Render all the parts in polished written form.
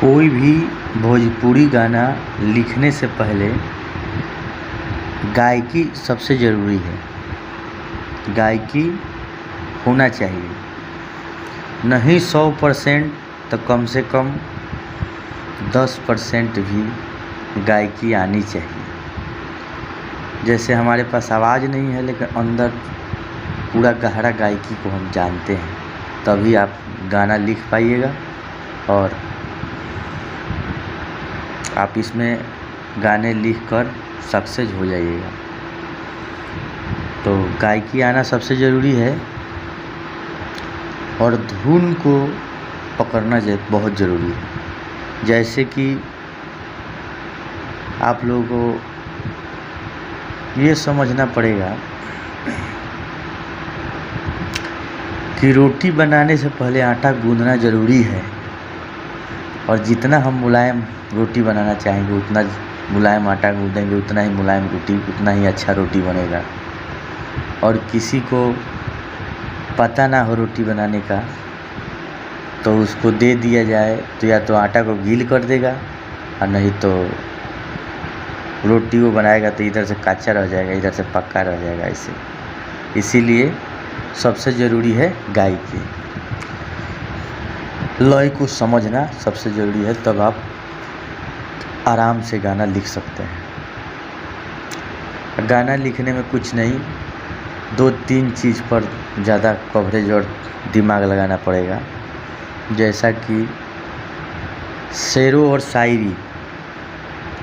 कोई भी भोजपुरी गाना लिखने से पहले गायकी सबसे ज़रूरी है। गायकी होना चाहिए, नहीं 100% तो कम से कम 10% भी गायकी आनी चाहिए। जैसे हमारे पास आवाज़ नहीं है लेकिन अंदर पूरा गहरा गायकी को हम जानते हैं, तभी आप गाना लिख पाइएगा और आप इसमें गाने लिखकर सक्सेस हो जाइएगा। तो गायकी आना सबसे ज़रूरी है और धुन को पकड़ना बहुत ज़रूरी है। जैसे कि आप लोगों को ये समझना पड़ेगा कि रोटी बनाने से पहले आटा गूंदना ज़रूरी है और जितना हम मुलायम रोटी बनाना चाहेंगे उतना मुलायम आटा गूंदेंगे, उतना ही मुलायम रोटी, उतना ही अच्छा रोटी बनेगा। और किसी को पता ना हो रोटी बनाने का तो उसको दे दिया जाए तो या तो आटा को गील कर देगा और नहीं तो रोटी वो बनाएगा तो इधर से कच्चा रह जाएगा, इधर से पक्का रह जाएगा। इसीलिए सबसे ज़रूरी है गायकी, लय को समझना सबसे ज़रूरी है, तब आप आराम से गाना लिख सकते हैं। गाना लिखने में कुछ नहीं, 2-3 चीज़ पर ज़्यादा कवरेज और दिमाग लगाना पड़ेगा। जैसा कि शेरों और शायरी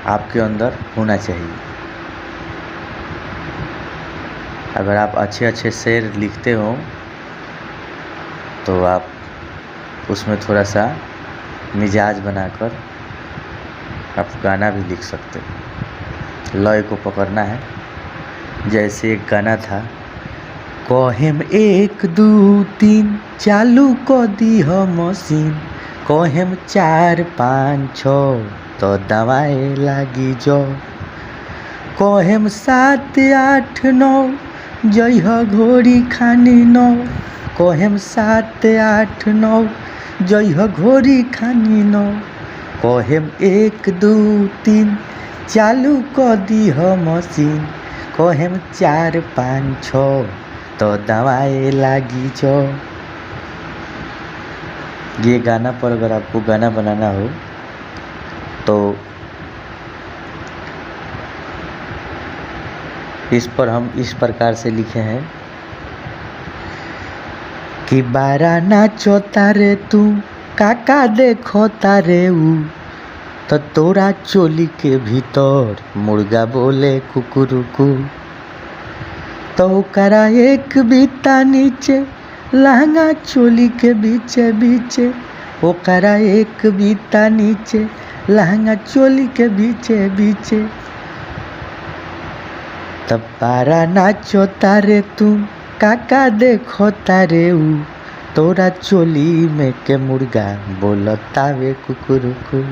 आपके अंदर होना चाहिए। अगर आप अच्छे अच्छे शेर लिखते हो तो आप उसमें थोड़ा सा मिजाज बनाकर आप गाना भी लिख सकते हो। लय को पकड़ना है। जैसे एक गाना था, कहेम 1 2 3 चालू क दीह मशीन, कहेम 4 5 6 तो दवाए लागी जो, कहेम 7 8 9 जइह घोड़ी खानी 9, कहेम 7 8 9 जइह घोड़ी खानी 9, कहेम 1 2 3 चालू क दीह मशीन, कहेम 4 5 6 तो दवाए लागी जो। ये गाना पर अगर आपको गाना बनाना हो तो इस पर हम इस प्रकार से लिखे हैं कि बारा नाचो तारे तू काका देखो तारे ऊ, तो तोरा चोली के भीतर मुर्गा बोले कुकुरुकू, तो ओकरा एक बीता नीचे लहंगा चोली के बीचे बीचे, ओकरा एक बीता नीचे लहंगा चोली के बीचे बीचे, तब बारा नाचो तारे तू काका देखो तारे ऊ, तोरा चोली में के मुर्गा बोलतावे कुकुरुकू।